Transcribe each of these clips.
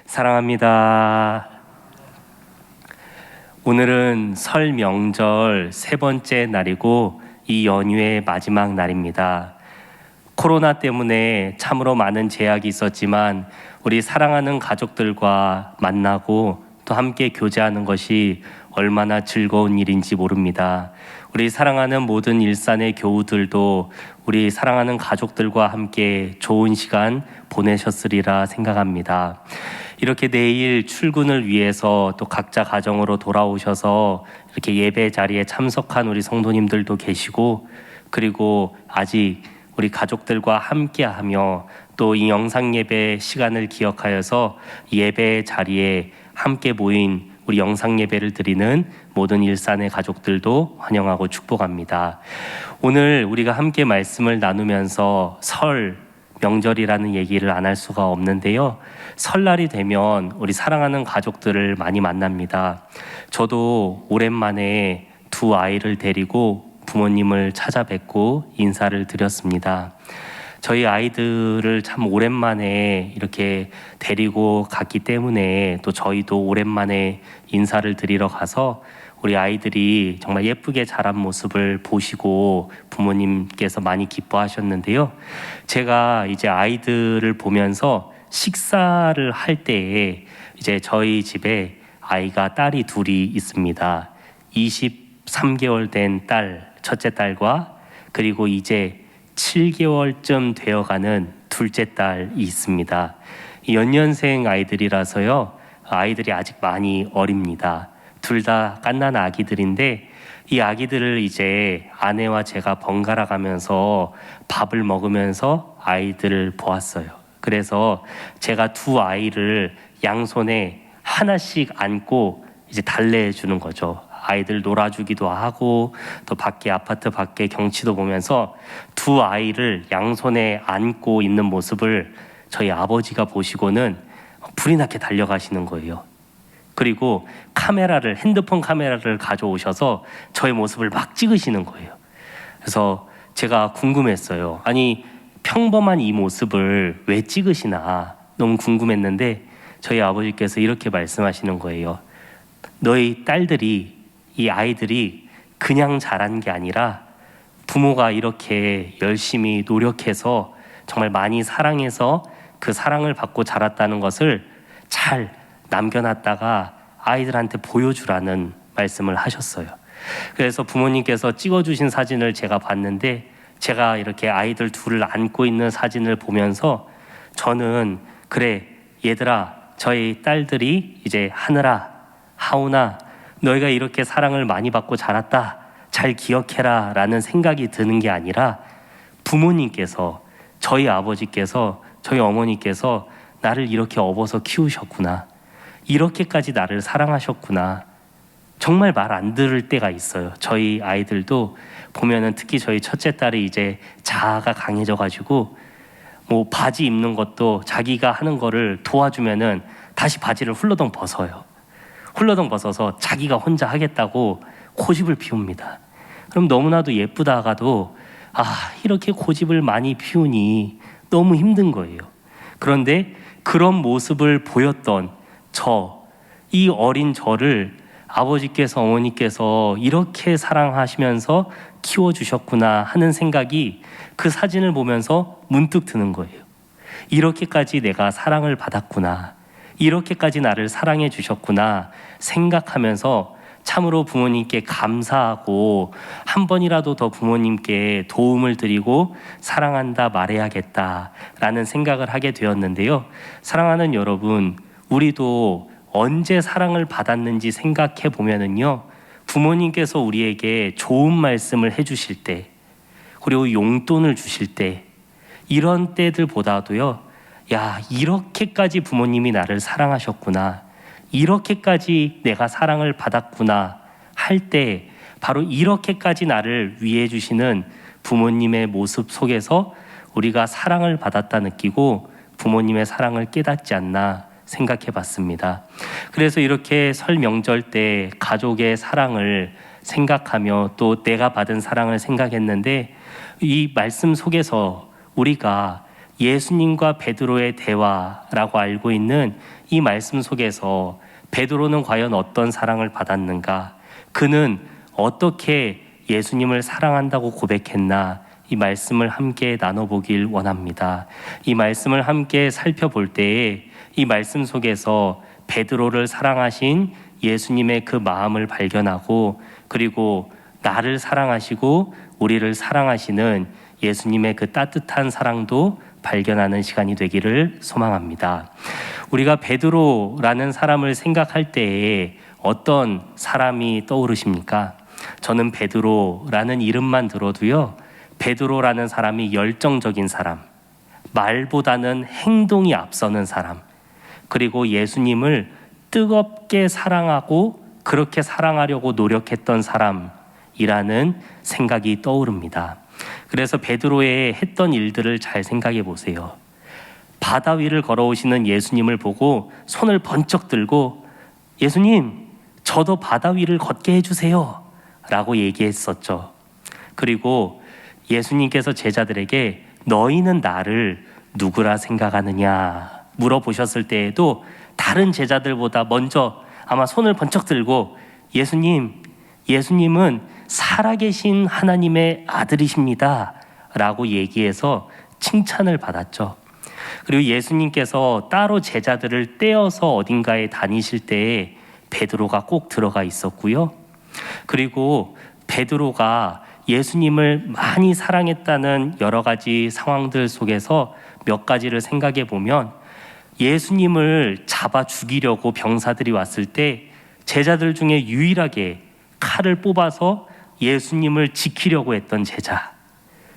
사랑합니다. 오늘은 설 명절 세 번째 날이고 이 연휴의 마지막 날입니다. 코로나 때문에 참으로 많은 제약이 있었지만 우리 사랑하는 가족들과 만나고 또 함께 교제하는 것이 얼마나 즐거운 일인지 모릅니다. 우리 사랑하는 모든 일산의 교우들도 우리 사랑하는 가족들과 함께 좋은 시간 보내셨으리라 생각합니다. 이렇게 내일 출근을 위해서 또 각자 가정으로 돌아오셔서 이렇게 예배 자리에 참석한 우리 성도님들도 계시고, 그리고 아직 우리 가족들과 함께하며 또 이 영상 예배 시간을 기억하여서 예배 자리에 함께 모인 우리 영상 예배를 드리는 모든 일산의 가족들도 환영하고 축복합니다. 오늘 우리가 함께 말씀을 나누면서 설 명절이라는 얘기를 안 할 수가 없는데요. 설날이 되면 우리 사랑하는 가족들을 많이 만납니다. 저도 오랜만에 두 아이를 데리고 부모님을 찾아뵙고 인사를 드렸습니다. 저희 아이들을 참 오랜만에 이렇게 데리고 갔기 때문에 또 저희도 오랜만에 인사를 드리러 가서 우리 아이들이 정말 예쁘게 자란 모습을 보시고 부모님께서 많이 기뻐하셨는데요. 제가 이제 아이들을 보면서 식사를 할 때에 이제 저희 집에 아이가 딸이 둘이 있습니다. 23개월 된 딸, 첫째 딸과 그리고 이제 7개월쯤 되어가는 둘째 딸이 있습니다. 연년생 아이들이라서요. 아이들이 아직 많이 어립니다. 둘 다 갓난 아기들인데 이 아기들을 이제 아내와 제가 번갈아 가면서 밥을 먹으면서 아이들을 보았어요. 그래서 제가 두 아이를 양손에 하나씩 안고 이제 달래해 주는 거죠. 아이들 놀아주기도 하고 또 밖에 아파트 밖에 경치도 보면서 두 아이를 양손에 안고 있는 모습을 저희 아버지가 보시고는 불이 나게 달려가시는 거예요. 그리고 핸드폰 카메라를 가져오셔서 저의 모습을 막 찍으시는 거예요. 그래서 제가 궁금했어요. 아니, 평범한 이 모습을 왜 찍으시나 너무 궁금했는데 저희 아버지께서 이렇게 말씀하시는 거예요. 너희 딸들이, 이 아이들이 그냥 자란 게 아니라 부모가 이렇게 열심히 노력해서 정말 많이 사랑해서 그 사랑을 받고 자랐다는 것을 잘 남겨놨다가 아이들한테 보여주라는 말씀을 하셨어요. 그래서 부모님께서 찍어주신 사진을 제가 봤는데 제가 이렇게 아이들 둘을 안고 있는 사진을 보면서 저는 그래 얘들아, 저희 딸들이 이제 하늘아, 하온아, 너희가 이렇게 사랑을 많이 받고 자랐다, 잘 기억해라 라는 생각이 드는 게 아니라 부모님께서, 저희 아버지께서, 저희 어머니께서 나를 이렇게 업어서 키우셨구나, 이렇게까지 나를 사랑하셨구나. 정말 말 안 들을 때가 있어요. 저희 아이들도 보면은 특히 저희 첫째 딸이 이제 자아가 강해져가지고 뭐 바지 입는 것도 자기가 하는 거를 도와주면은 다시 바지를 훌러덩 벗어요. 훌러덩 벗어서 자기가 혼자 하겠다고 고집을 피웁니다. 그럼 너무나도 예쁘다가도 이렇게 고집을 많이 피우니 너무 힘든 거예요. 그런데 그런 모습을 보였던 이 어린 저를 아버지께서 어머니께서 이렇게 사랑하시면서 키워주셨구나 하는 생각이 그 사진을 보면서 문득 드는 거예요. 이렇게까지 내가 사랑을 받았구나, 이렇게까지 나를 사랑해 주셨구나 생각하면서 참으로 부모님께 감사하고 한 번이라도 더 부모님께 도움을 드리고 사랑한다 말해야겠다라는 생각을 하게 되었는데요. 사랑하는 여러분, 우리도 언제 사랑을 받았는지 생각해 보면은요, 부모님께서 우리에게 좋은 말씀을 해주실 때, 그리고 용돈을 주실 때, 이런 때들보다도요, 야, 이렇게까지 부모님이 나를 사랑하셨구나, 이렇게까지 내가 사랑을 받았구나 할 때 바로 이렇게까지 나를 위해 주시는 부모님의 모습 속에서 우리가 사랑을 받았다 느끼고 부모님의 사랑을 깨닫지 않나 생각해 봤습니다. 그래서 이렇게 설 명절 때 가족의 사랑을 생각하며 또 내가 받은 사랑을 생각했는데 이 말씀 속에서 우리가 예수님과 베드로의 대화라고 알고 있는 이 말씀 속에서 베드로는 과연 어떤 사랑을 받았는가? 그는 어떻게 예수님을 사랑한다고 고백했나? 이 말씀을 함께 나눠보길 원합니다. 이 말씀을 함께 살펴볼 때에 이 말씀 속에서 베드로를 사랑하신 예수님의 그 마음을 발견하고, 그리고 나를 사랑하시고 우리를 사랑하시는 예수님의 그 따뜻한 사랑도 발견하는 시간이 되기를 소망합니다. 우리가 베드로라는 사람을 생각할 때에 어떤 사람이 떠오르십니까? 저는 베드로라는 이름만 들어도요, 베드로라는 사람이 열정적인 사람, 말보다는 행동이 앞서는 사람, 그리고 예수님을 뜨겁게 사랑하고 그렇게 사랑하려고 노력했던 사람이라는 생각이 떠오릅니다. 그래서 베드로의 했던 일들을 잘 생각해 보세요. 바다 위를 걸어오시는 예수님을 보고 손을 번쩍 들고 예수님, 저도 바다 위를 걷게 해주세요 라고 얘기했었죠. 그리고 예수님께서 제자들에게 너희는 나를 누구라 생각하느냐 물어보셨을 때에도 다른 제자들보다 먼저 아마 손을 번쩍 들고 예수님은 살아계신 하나님의 아들이십니다 라고 얘기해서 칭찬을 받았죠. 그리고 예수님께서 따로 제자들을 떼어서 어딘가에 다니실 때에 베드로가 꼭 들어가 있었고요. 그리고 베드로가 예수님을 많이 사랑했다는 여러 가지 상황들 속에서 몇 가지를 생각해 보면, 예수님을 잡아 죽이려고 병사들이 왔을 때 제자들 중에 유일하게 칼을 뽑아서 예수님을 지키려고 했던 제자,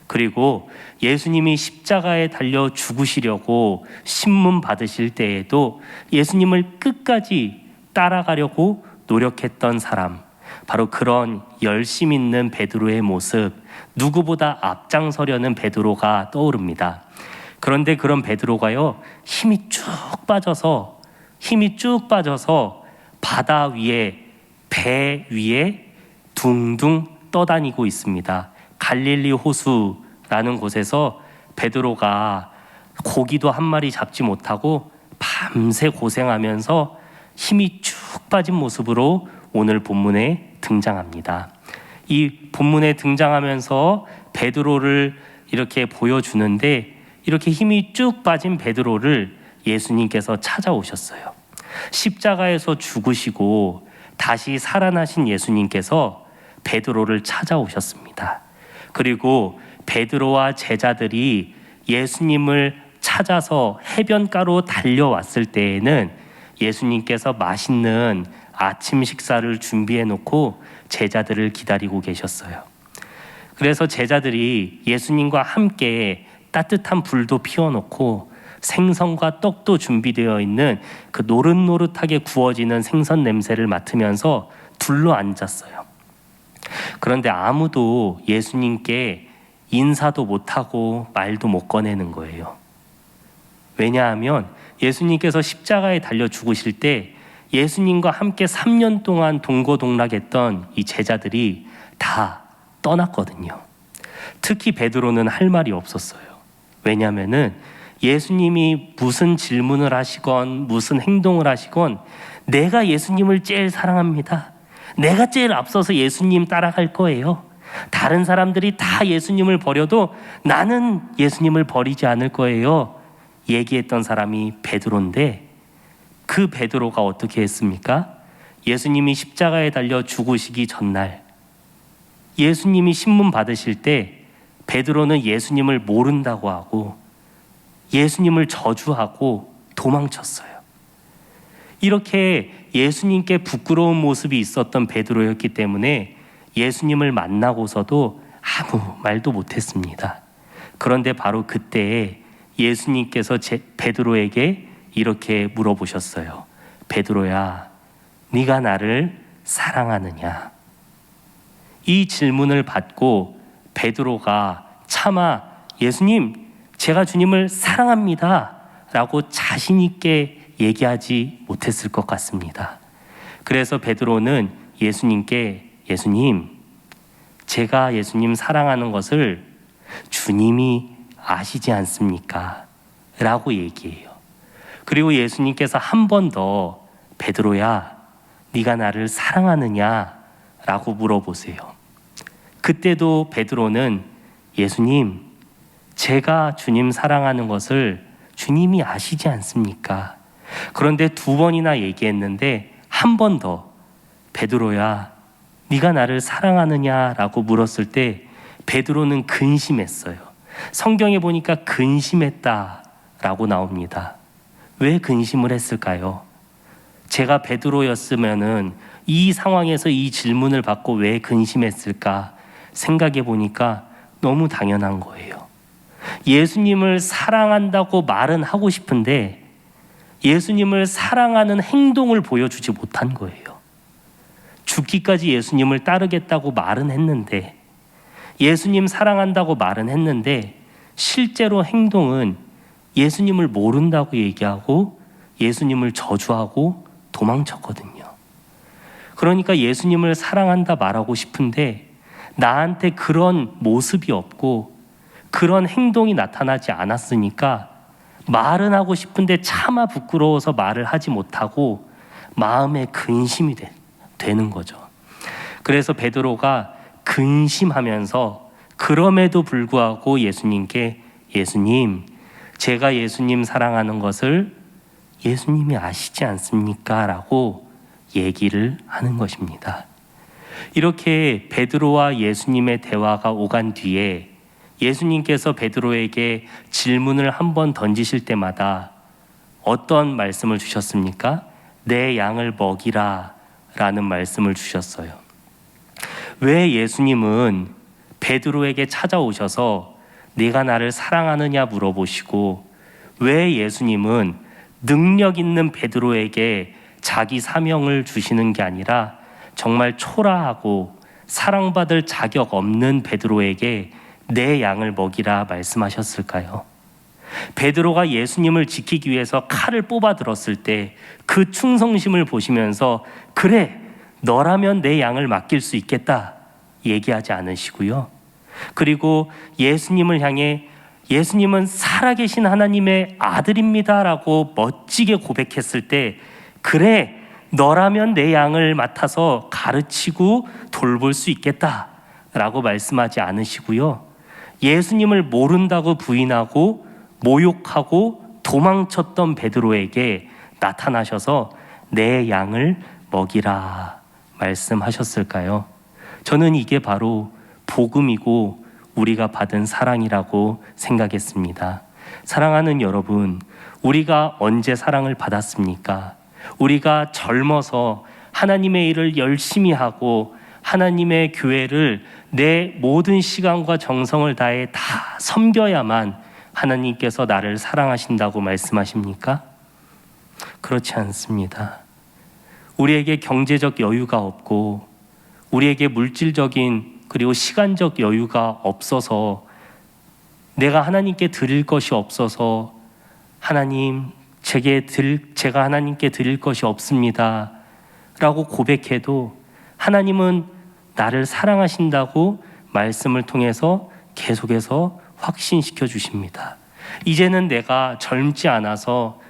그리고 예수님이 십자가에 달려 죽으시려고 신문 받으실 때에도 예수님을 끝까지 따라가려고 노력했던 사람, 바로 그런 열심 있는 베드로의 모습, 누구보다 앞장서려는 베드로가 떠오릅니다. 그런데 그런 베드로가요, 힘이 쭉 빠져서 바다 위에, 배 위에 둥둥 떠다니고 있습니다. 갈릴리 호수라는 곳에서 베드로가 고기도 한 마리 잡지 못하고 밤새 고생하면서 힘이 쭉 빠진 모습으로 오늘 본문에 등장합니다. 이 본문에 등장하면서 베드로를 이렇게 보여주는데, 이렇게 힘이 쭉 빠진 베드로를 예수님께서 찾아오셨어요. 십자가에서 죽으시고 다시 살아나신 예수님께서 베드로를 찾아오셨습니다. 그리고 베드로와 제자들이 예수님을 찾아서 해변가로 달려왔을 때에는 예수님께서 맛있는 아침 식사를 준비해 놓고 제자들을 기다리고 계셨어요. 그래서 제자들이 예수님과 함께 따뜻한 불도 피워놓고 생선과 떡도 준비되어 있는 그 노릇노릇하게 구워지는 생선 냄새를 맡으면서 둘러 앉았어요. 그런데 아무도 예수님께 인사도 못하고 말도 못 꺼내는 거예요. 왜냐하면 예수님께서 십자가에 달려 죽으실 때 예수님과 함께 3년 동안 동고동락했던 이 제자들이 다 떠났거든요. 특히 베드로는 할 말이 없었어요. 왜냐하면은 예수님이 무슨 질문을 하시건 무슨 행동을 하시건 내가 예수님을 제일 사랑합니다. 내가 제일 앞서서 예수님 따라갈 거예요. 다른 사람들이 다 예수님을 버려도 나는 예수님을 버리지 않을 거예요. 얘기했던 사람이 베드로인데, 그 베드로가 어떻게 했습니까? 예수님이 십자가에 달려 죽으시기 전날 예수님이 신문 받으실 때 베드로는 예수님을 모른다고 하고 예수님을 저주하고 도망쳤어요. 이렇게 예수님께 부끄러운 모습이 있었던 베드로였기 때문에 예수님을 만나고서도 아무 말도 못했습니다. 그런데 바로 그때에 예수님께서 베드로에게 이렇게 물어보셨어요. 베드로야, 네가 나를 사랑하느냐? 이 질문을 받고 베드로가 차마 예수님, 제가 주님을 사랑합니다 라고 자신 있게 얘기하지 못했을 것 같습니다. 그래서 베드로는 예수님께, 예수님, 제가 예수님 사랑하는 것을 주님이 아시지 않습니까? 라고 얘기해요. 그리고 예수님께서 한 번 더 베드로야, 네가 나를 사랑하느냐? 라고 물어보세요. 그때도 베드로는 예수님, 제가 주님 사랑하는 것을 주님이 아시지 않습니까? 그런데 두 번이나 얘기했는데 한 번 더 베드로야, 네가 나를 사랑하느냐라고 물었을 때 베드로는 근심했어요. 성경에 보니까 근심했다라고 나옵니다. 왜 근심을 했을까요? 제가 베드로였으면은 이 상황에서 이 질문을 받고 왜 근심했을까 생각해 보니까 너무 당연한 거예요. 예수님을 사랑한다고 말은 하고 싶은데 예수님을 사랑하는 행동을 보여주지 못한 거예요. 죽기까지 예수님을 따르겠다고 말은 했는데, 예수님 사랑한다고 말은 했는데 실제로 행동은 예수님을 모른다고 얘기하고 예수님을 저주하고 도망쳤거든요. 그러니까 예수님을 사랑한다 말하고 싶은데 나한테 그런 모습이 없고 그런 행동이 나타나지 않았으니까 말은 하고 싶은데 차마 부끄러워서 말을 하지 못하고 마음에 근심이 되는 거죠. 그래서 베드로가 근심하면서 그럼에도 불구하고 예수님께 예수님, 제가 예수님 사랑하는 것을 예수님이 아시지 않습니까? 라고 얘기를 하는 것입니다. 이렇게 베드로와 예수님의 대화가 오간 뒤에 예수님께서 베드로에게 질문을 한 번 던지실 때마다 어떤 말씀을 주셨습니까? 내 양을 먹이라 라는 말씀을 주셨어요. 왜 예수님은 베드로에게 찾아오셔서 네가 나를 사랑하느냐 물어보시고 왜 예수님은 능력 있는 베드로에게 자기 사명을 주시는 게 아니라 정말 초라하고 사랑받을 자격 없는 베드로에게 내 양을 먹이라 말씀하셨을까요? 베드로가 예수님을 지키기 위해서 칼을 뽑아 들었을 때 그 충성심을 보시면서 그래, 너라면 내 양을 맡길 수 있겠다 얘기하지 않으시고요. 그리고 예수님을 향해 예수님은 살아계신 하나님의 아들입니다 라고 멋지게 고백했을 때 그래, 너라면 내 양을 맡아서 가르치고 돌볼 수 있겠다 라고 말씀하지 않으시고요. 예수님을 모른다고 부인하고 모욕하고 도망쳤던 베드로에게 나타나셔서 내 양을 먹이라 말씀하셨을까요? 저는 이게 바로 복음이고 우리가 받은 사랑이라고 생각했습니다. 사랑하는 여러분, 우리가 언제 사랑을 받았습니까? 우리가 젊어서 하나님의 일을 열심히 하고 하나님의 교회를 내 모든 시간과 정성을 다해 다 섬겨야만 하나님께서 나를 사랑하신다고 말씀하십니까? 그렇지 않습니다. 우리에게 경제적 여유가 없고 우리에게 물질적인 그리고 시간적 여유가 없어서 내가 하나님께 드릴 것이 없어서 하나님, 제가 하나님께 드릴 것이 없습니다 라고 고백해도 하나님은 나를 사랑하신다고 말씀을 통해서 계속해서 확신시켜 주십니다. 이제는 내가 젊지 않아서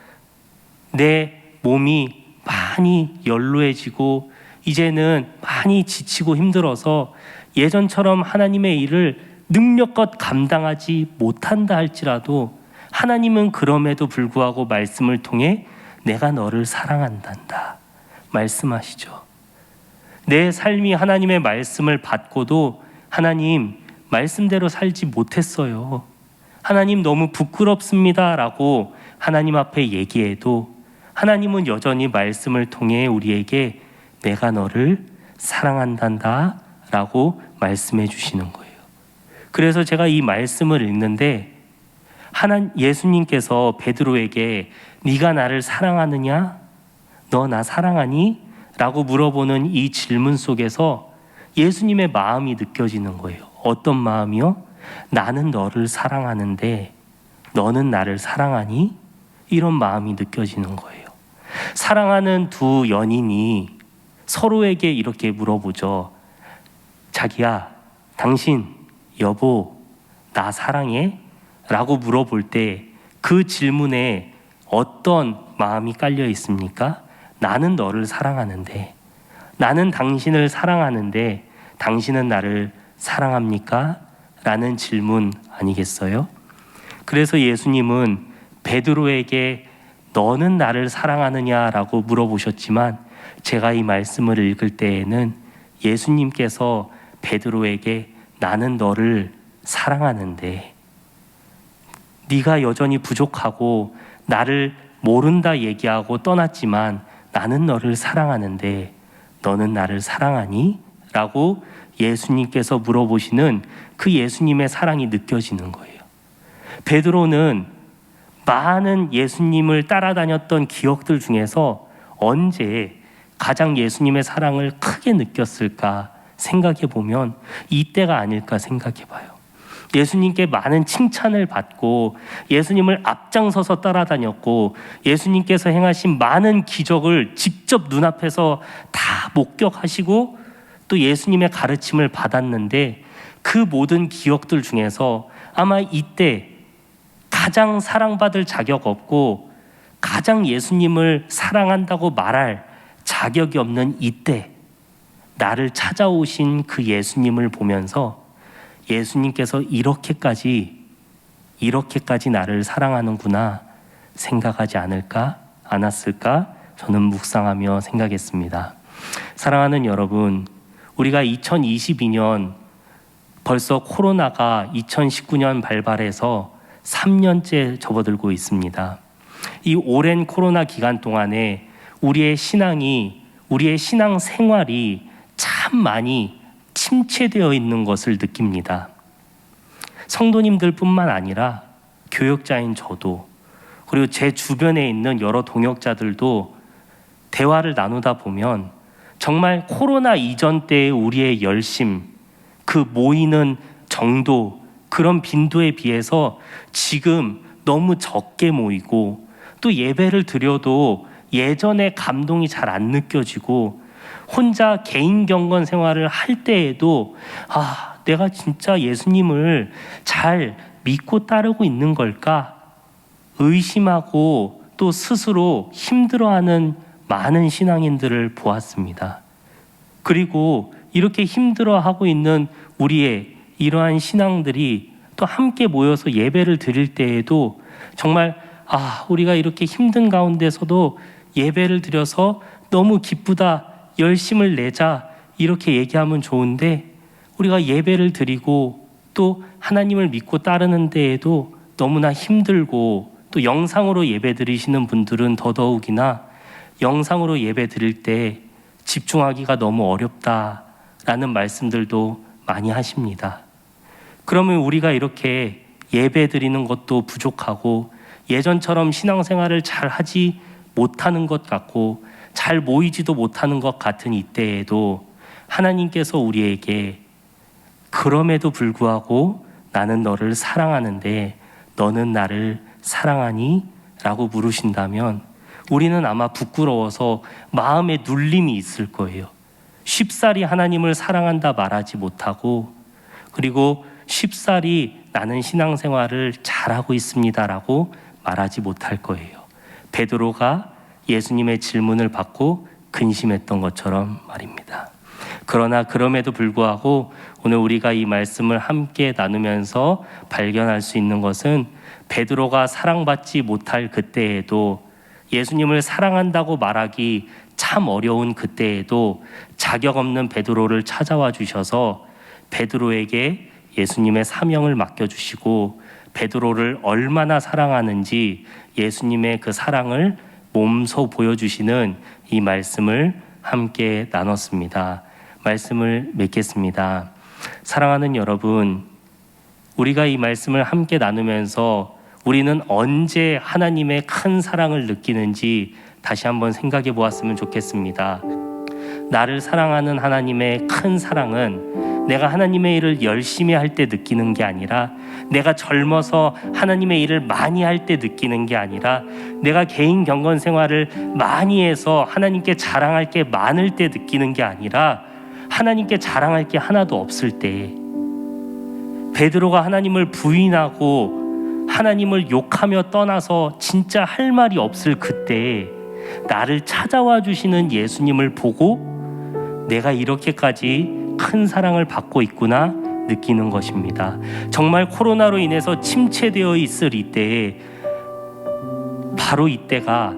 내 몸이 많이 연로해지고 이제는 많이 지치고 힘들어서 예전처럼 하나님의 일을 능력껏 감당하지 못한다 할지라도 하나님은 그럼에도 불구하고 말씀을 통해 내가 너를 사랑한단다 말씀하시죠. 내 삶이 하나님의 말씀을 받고도 하나님 말씀대로 살지 못했어요. 하나님 너무 부끄럽습니다 라고 하나님 앞에 얘기해도 하나님은 여전히 말씀을 통해 우리에게 내가 너를 사랑한단다 라고 말씀해 주시는 거예요. 그래서 제가 이 말씀을 읽는데 예수님께서 베드로에게 네가 나를 사랑하느냐? 너 나 사랑하니? 라고 물어보는 이 질문 속에서 예수님의 마음이 느껴지는 거예요. 어떤 마음이요? 나는 너를 사랑하는데 너는 나를 사랑하니? 이런 마음이 느껴지는 거예요. 사랑하는 두 연인이 서로에게 이렇게 물어보죠. 자기야, 당신, 여보, 나 사랑해? 라고 물어볼 때 그 질문에 어떤 마음이 깔려 있습니까? 나는 너를 사랑하는데, 나는 당신을 사랑하는데 당신은 나를 사랑합니까? 라는 질문 아니겠어요? 그래서 예수님은 베드로에게 너는 나를 사랑하느냐라고 물어보셨지만, 제가 이 말씀을 읽을 때에는 예수님께서 베드로에게 나는 너를 사랑하는데, 네가 여전히 부족하고 나를 모른다 얘기하고 떠났지만 나는 너를 사랑하는데 너는 나를 사랑하니? 라고 예수님께서 물어보시는 그 예수님의 사랑이 느껴지는 거예요. 베드로는 많은 예수님을 따라다녔던 기억들 중에서 언제 가장 예수님의 사랑을 크게 느꼈을까 생각해 보면 이때가 아닐까 생각해 봐요. 예수님께 많은 칭찬을 받고 예수님을 앞장서서 따라다녔고 예수님께서 행하신 많은 기적을 직접 눈앞에서 다 목격하시고 또 예수님의 가르침을 받았는데, 그 모든 기억들 중에서 아마 이때 가장 사랑받을 자격 없고 가장 예수님을 사랑한다고 말할 자격이 없는 이때 나를 찾아오신 그 예수님을 보면서 예수님께서 이렇게까지 나를 사랑하는구나 생각하지 않았을까? 저는 묵상하며 생각했습니다. 사랑하는 여러분, 우리가 2022년 벌써 코로나가 2019년 발발해서 3년째 접어들고 있습니다. 이 오랜 코로나 기간 동안에 우리의 신앙 생활이 참 많이 침체되어 있는 것을 느낍니다. 성도님들뿐만 아니라 교역자인 저도, 그리고 제 주변에 있는 여러 동역자들도 대화를 나누다 보면 정말 코로나 이전 때의 우리의 열심, 그 모이는 정도, 그런 빈도에 비해서 지금 너무 적게 모이고, 또 예배를 드려도 예전의 감동이 잘 안 느껴지고, 혼자 개인 경건 생활을 할 때에도 내가 진짜 예수님을 잘 믿고 따르고 있는 걸까? 의심하고 또 스스로 힘들어하는 많은 신앙인들을 보았습니다. 그리고 이렇게 힘들어하고 있는 우리의 이러한 신앙들이 또 함께 모여서 예배를 드릴 때에도 정말 우리가 이렇게 힘든 가운데서도 예배를 드려서 너무 기쁘다, 열심을 내자, 이렇게 얘기하면 좋은데, 우리가 예배를 드리고 또 하나님을 믿고 따르는 데에도 너무나 힘들고, 또 영상으로 예배 드리시는 분들은 더더욱이나 영상으로 예배 드릴 때 집중하기가 너무 어렵다라는 말씀들도 많이 하십니다. 그러면 우리가 이렇게 예배 드리는 것도 부족하고 예전처럼 신앙생활을 잘 하지 못하는 것 같고 잘 모이지도 못하는 것 같은 이때에도 하나님께서 우리에게 그럼에도 불구하고 나는 너를 사랑하는데 너는 나를 사랑하니? 라고 물으신다면 우리는 아마 부끄러워서 마음에 눌림이 있을 거예요. 쉽사리 하나님을 사랑한다 말하지 못하고, 그리고 쉽사리 나는 신앙생활을 잘하고 있습니다라고 말하지 못할 거예요. 베드로가 예수님의 질문을 받고 근심했던 것처럼 말입니다. 그러나 그럼에도 불구하고 오늘 우리가 이 말씀을 함께 나누면서 발견할 수 있는 것은, 베드로가 사랑받지 못할 그때에도, 예수님을 사랑한다고 말하기 참 어려운 그때에도 자격 없는 베드로를 찾아와 주셔서 베드로에게 예수님의 사명을 맡겨주시고 베드로를 얼마나 사랑하는지 예수님의 그 사랑을 몸소 보여주시는 이 말씀을 함께 나눴습니다. 말씀을 맺겠습니다. 사랑하는 여러분, 우리가 이 말씀을 함께 나누면서 우리는 언제 하나님의 큰 사랑을 느끼는지 다시 한번 생각해 보았으면 좋겠습니다. 나를 사랑하는 하나님의 큰 사랑은 내가 하나님의 일을 열심히 할 때 느끼는 게 아니라, 내가 젊어서 하나님의 일을 많이 할 때 느끼는 게 아니라, 내가 개인 경건 생활을 많이 해서 하나님께 자랑할 게 많을 때 느끼는 게 아니라, 하나님께 자랑할 게 하나도 없을 때, 베드로가 하나님을 부인하고 하나님을 욕하며 떠나서 진짜 할 말이 없을 그때 나를 찾아와 주시는 예수님을 보고 내가 이렇게까지 큰 사랑을 받고 있구나 느끼는 것입니다. 정말 코로나로 인해서 침체되어 있을 이때에 바로 이때가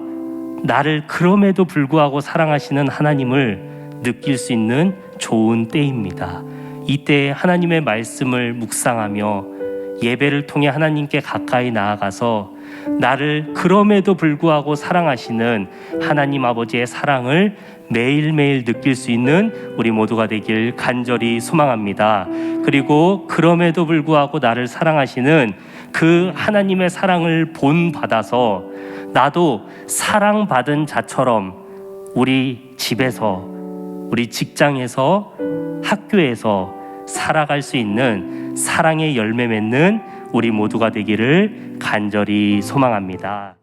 나를 그럼에도 불구하고 사랑하시는 하나님을 느낄 수 있는 좋은 때입니다. 이때 하나님의 말씀을 묵상하며 예배를 통해 하나님께 가까이 나아가서 나를 그럼에도 불구하고 사랑하시는 하나님 아버지의 사랑을 매일매일 느낄 수 있는 우리 모두가 되길 간절히 소망합니다. 그리고 그럼에도 불구하고 나를 사랑하시는 그 하나님의 사랑을 본받아서 나도 사랑받은 자처럼 우리 집에서, 우리 직장에서, 학교에서 살아갈 수 있는 사랑의 열매 맺는 우리 모두가 되기를 간절히 소망합니다.